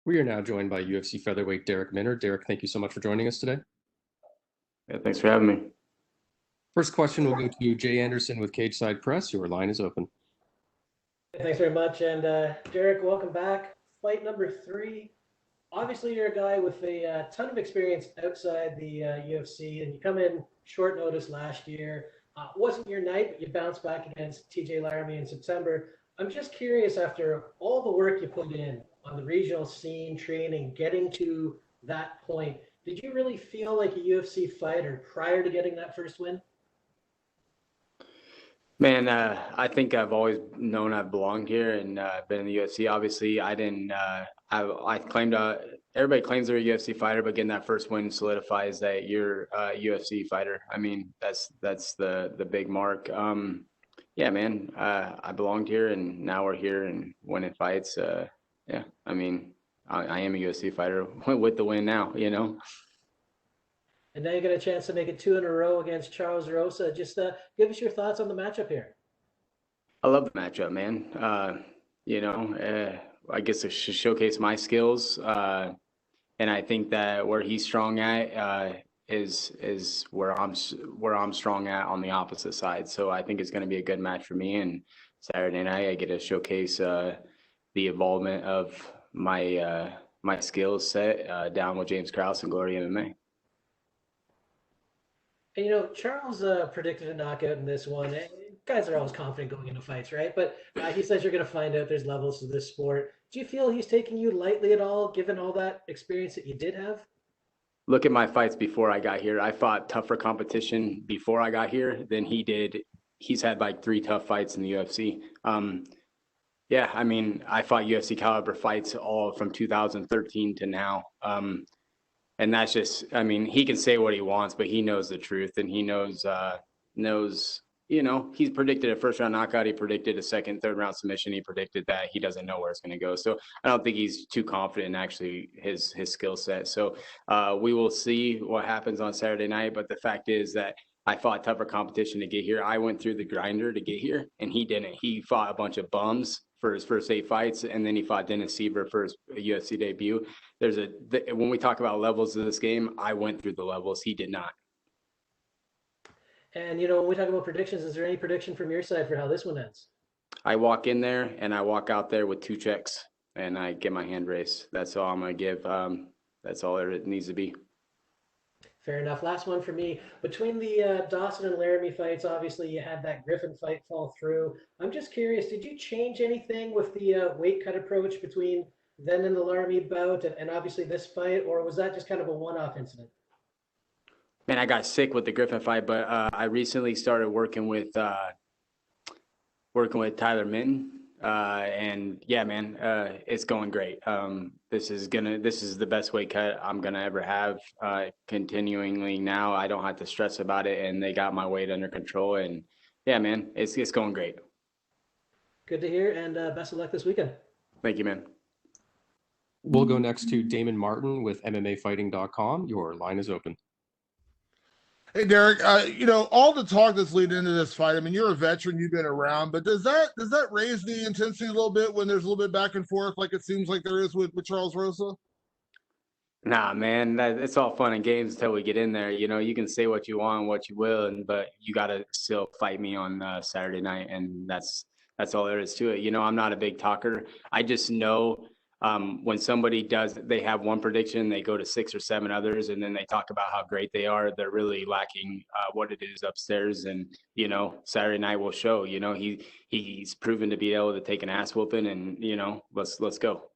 We are now joined by UFC featherweight Darrick Minner. Darrick, thank you so much for joining us today. Yeah, thanks for having me. First question will go to Jay Anderson with Cage Side Press. Your line is open. Thanks very much. And Darrick, welcome back. Fight number 3. Obviously, you're a guy with a ton of experience outside the UFC, and you come in short notice last year. Wasn't your night, but you bounced back against TJ Laramie in September. I'm just curious, after all the work you put in on the regional scene, training, getting to that point, did you really feel like a UFC fighter prior to getting that first win? Man, I think I've always known I've belonged here and been in the UFC. Obviously, I didn't. I claimed. Everybody claims they're a UFC fighter, but getting that first win solidifies that you're a UFC fighter. I mean, that's the big mark. Yeah, man. I belonged here, and now we're here and winning fights. Yeah, I mean, I am a UFC fighter with the win now. And now you get a chance to make it 2 in a row against Charles Rosa. Just give us your thoughts on the matchup here. I love the matchup, man. I guess to showcase my skills, and I think that where he's strong at is where I'm strong at on the opposite side. So I think it's going to be a good match for me. And Saturday night, I get to showcase the involvement of my skills set down with James Krauss and Glory MMA. And Charles predicted a knockout in this one. Guys are always confident going into fights, right? But he says you're going to find out there's levels to this sport. Do you feel he's taking you lightly at all, given all that experience that you did have? Look at my fights before I got here. I fought tougher competition before I got here than he did. He's had like 3 tough fights in the UFC. Yeah, I mean, I fought UFC caliber fights all from 2013 to now. And that's just, I mean, he can say what he wants, but he knows the truth, and he knows, he's predicted a first round knockout. He predicted a second, third round submission. He predicted that. He doesn't know where it's going to go. So I don't think he's too confident in actually his skill set. So we will see what happens on Saturday night. But the fact is that I fought tougher competition to get here. I went through the grinder to get here, and he didn't. He fought a bunch of bums for his first 8 fights, and then he fought Dennis Siever for his UFC debut. When we talk about levels of this game, I went through the levels. He did not. And when we talk about predictions, is there any prediction from your side for how this one ends? I walk in there and I walk out there with 2 checks, and I get my hand raised. That's all I'm gonna give. That's all it needs to be. Fair enough. Last one for me. Between the Dawson and Laramie fights, obviously you had that Griffin fight fall through. I'm just curious, did you change anything with the weight cut approach between then and the Laramie bout and obviously this fight, or was that just kind of a one-off incident? Man, I got sick with the Griffin fight, but I recently started working with Tyler Minton. And yeah, man, it's going great. This is the best weight cut I'm gonna ever have. Continuingly now, I don't have to stress about it, and they got my weight under control. And yeah, man, it's going great. Good to hear, and best of luck this weekend. Thank you, man. We'll go next to Damon Martin with MMAfighting.com. Your line is open. Hey, Darrick, all the talk that's leading into this fight, I mean, you're a veteran, you've been around, but does that raise the intensity a little bit when there's a little bit back and forth like it seems like there is with Charles Rosa? Nah, man, it's all fun and games until we get in there. You can say what you want, what you will, but you got to still fight me on Saturday night, and that's all there is to it. I'm not a big talker. I just know when somebody they have one prediction, they go to 6 or 7 others, and then they talk about how great they are. They're really lacking what it is upstairs. And, Saturday night will show, he's proven to be able to take an ass whooping, and, let's go.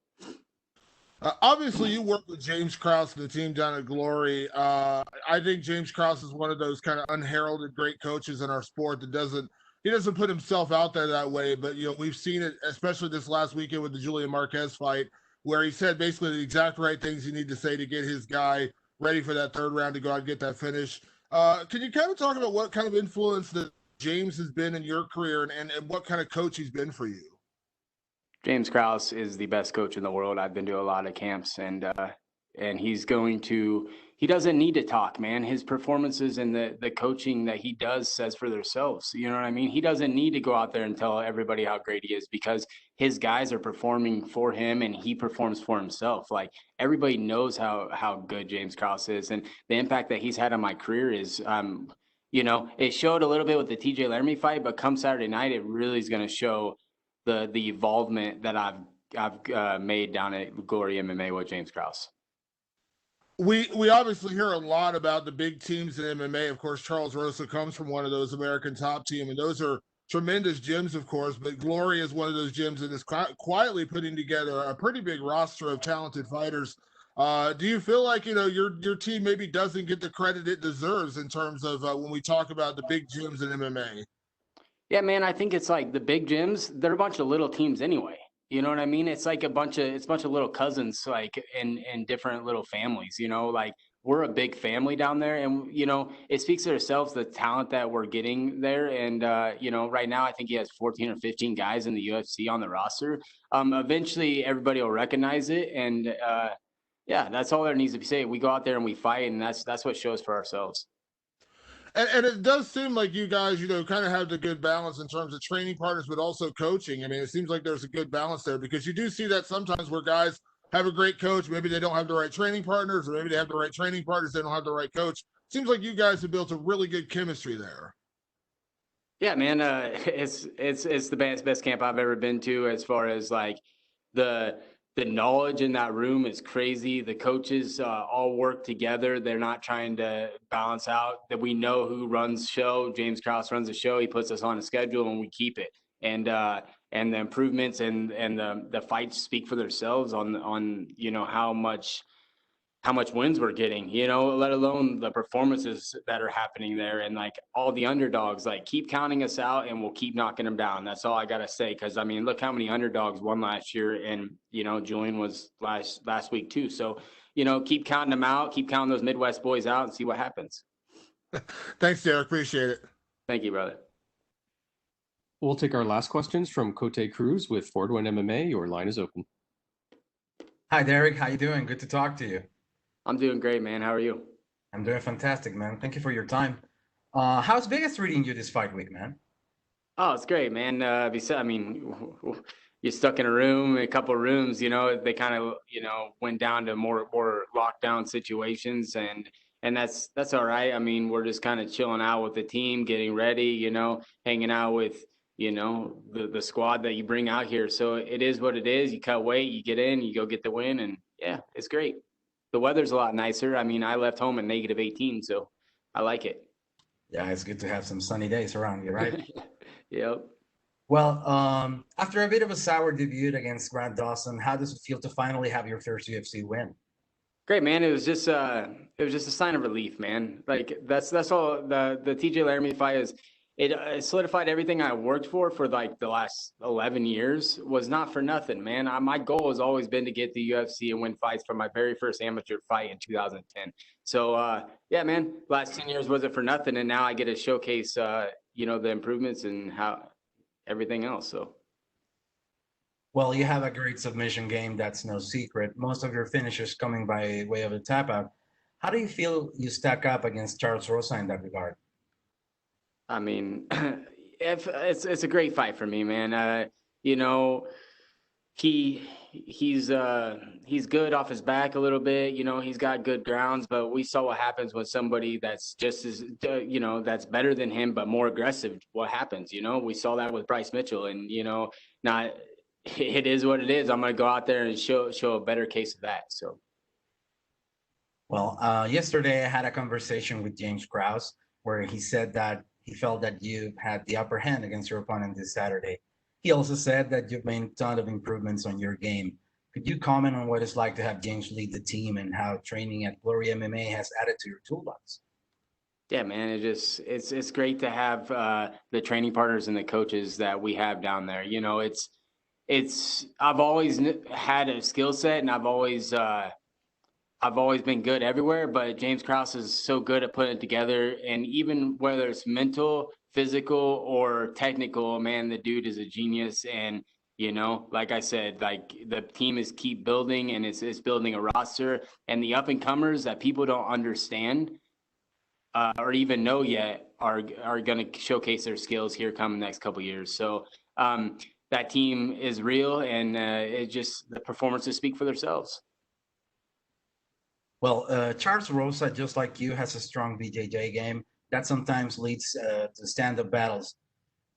Obviously, you work with James Krauss and the team down at Glory. I think James Krauss is one of those kind of unheralded great coaches in our sport that doesn't put himself out there that way, but we've seen it, especially this last weekend with the Julian Marquez fight, where he said basically the exact right things you need to say to get his guy ready for that 3rd round to go out and get that finish. Can you kind of talk about what kind of influence that James has been in your career and what kind of coach he's been for you? James Krauss is the best coach in the world. I've been to a lot of camps, and and he doesn't need to talk, man. His performances and the coaching that he does says for themselves. You know what I mean? He doesn't need to go out there and tell everybody how great he is, because his guys are performing for him and he performs for himself. Like, everybody knows how good James Krauss is, and the impact that he's had on my career is, it showed a little bit with the TJ Laramie fight, but come Saturday night, it really is going to show the involvement that I've made down at Glory MMA with James Krauss. We obviously hear a lot about the big teams in MMA. Of course, Charles Rosa comes from one of those American top team, and those are tremendous gyms, of course. But Glory is one of those gyms that is quietly putting together a pretty big roster of talented fighters. Do you feel like your team maybe doesn't get the credit it deserves in terms of when we talk about the big gyms in MMA? Yeah, man, I think it's like the big gyms, they're a bunch of little teams anyway. You know what I mean? It's like a bunch of little cousins, like in different little families, like we're a big family down there, and it speaks to ourselves, the talent that we're getting there. And right now I think he has 14 or 15 guys in the UFC on the roster. Eventually everybody will recognize it, and yeah, that's all there needs to be said. We go out there and we fight, and that's what shows for ourselves. And it does seem like you guys, kind of have the good balance in terms of training partners, but also coaching. I mean, it seems like there's a good balance there, because you do see that sometimes where guys have a great coach, maybe they don't have the right training partners, or maybe they have the right training partners, they don't have the right coach. Seems like you guys have built a really good chemistry there. Yeah, man, it's the best camp I've ever been to, as far as like the knowledge in that room is crazy. The coaches all work together. They're not trying to balance out. That we know who runs show. James Krauss runs the show. He puts us on a schedule and we keep it. And the improvements and the fights speak for themselves on how much wins we're getting, let alone the performances that are happening there. And like all the underdogs, like, keep counting us out and we'll keep knocking them down. That's all I got to say. Cause I mean, look how many underdogs won last year, and, Julian was last week too. So, keep counting them out, keep counting those Midwest boys out, and see what happens. Thanks, Darrick. Appreciate it. Thank you, brother. We'll take our last questions from Cote Cruz with Ford One MMA. Your line is open. Hi, Darrick. How you doing? Good to talk to you. I'm doing great, man. How are you? I'm doing fantastic, man. Thank you for your time. How's Vegas treating you this fight week, man? Oh, it's great, man. I mean, you're stuck in a couple of rooms, they kind of, went down to more lockdown situations, and that's all right. I mean, we're just kind of chilling out with the team, getting ready, hanging out with, the squad that you bring out here. So it is what it is. You cut weight, you get in, you go get the win, and yeah, it's great. The weather's a lot nicer. I mean, I left home at -18, so I like it. Yeah, it's good to have some sunny days around you, right? Yep. Well, after a bit of a sour debut against Grant Dawson, how does it feel to finally have your first UFC win? Great, man. It was just a sign of relief, man. Like that's all. The TJ Laramie fight is. It solidified everything I worked for like the last 11 years. Was not for nothing, man. My goal has always been to get the UFC and win fights from my very first amateur fight in 2010. So, yeah, man, last 10 years wasn't for nothing. And now I get to showcase, the improvements and how everything else. So. Well, you have a great submission game. That's no secret. Most of your finishes coming by way of a tap out. How do you feel you stack up against Charles Rosa in that regard? I mean, it's a great fight for me, man. He's good off his back a little bit. He's got good grounds, but we saw what happens with somebody that's just as that's better than him but more aggressive. What happens? We saw that with Bryce Mitchell, and not. It is what it is. I'm gonna go out there and show a better case of that. So. Well, yesterday I had a conversation with James Krauss where he said that he felt that you had the upper hand against your opponent this Saturday. He also said that you've made a ton of improvements on your game. Could you comment on what it's like to have James lead the team and how training at Glory MMA has added to your toolbox? Yeah, man, it's great to have the training partners and the coaches that we have down there. I've always had a skill set, and I've always been good everywhere, but James Krauss is so good at putting it together. And even whether it's mental, physical, or technical, man, the dude is a genius. And, You know, like I said, like the team is keep building, and it's building a roster, and the up and comers that people don't understand or even know yet are going to showcase their skills here come the next couple years. So that team is real, and it just the performances speak for themselves. Well, Charles Rosa, just like you, has a strong BJJ game that sometimes leads to stand-up battles.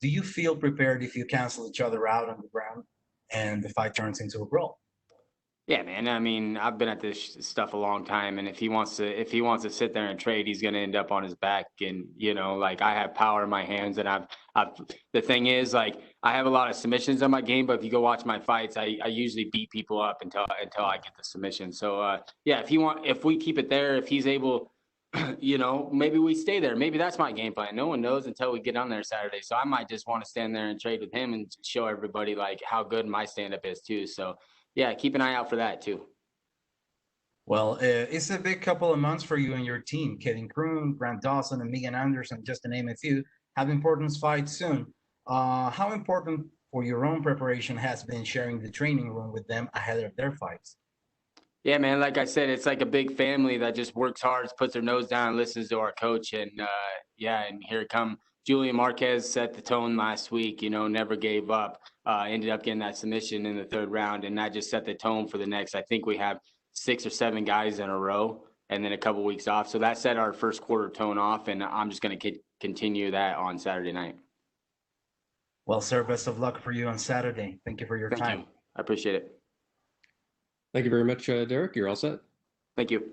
Do you feel prepared if you cancel each other out on the ground and the fight turns into a brawl? Yeah, man. I mean, I've been at this stuff a long time, and if he wants to sit there and trade, he's going to end up on his back. And you know, like I have power in my hands, and I've. The thing is, like I have a lot of submissions on my game, but if you go watch my fights, I usually beat people up until I get the submission. So yeah, if we keep it there, if he's able, you know, maybe we stay there. Maybe that's my game plan. No one knows until we get on there Saturday. So I might just want to stand there and trade with him and show everybody like how good my stand up is too. So yeah, keep an eye out for that too. Well, it's a big couple of months for you and your team. Kevin Kroon, Grant Dawson, and Megan Anderson, just to name a few, have important fights soon. How important for your own preparation has been sharing the training room with them ahead of their fights? Yeah, man. Like I said, it's like a big family that just works hard, puts their nose down, and listens to our coach. And yeah, and here it come. Julian Marquez set the tone last week. You know, never gave up. Ended up getting that submission in the third round, and that just set the tone for the next. I think we have 6 or 7 guys in a row, and then a couple weeks off. So that set our first quarter tone off, and I'm just going to continue that on Saturday night. Well, sir, best of luck for you on Saturday. Thank you for your time. Thank you. I appreciate it. Thank you very much, Darrick. You're all set. Thank you.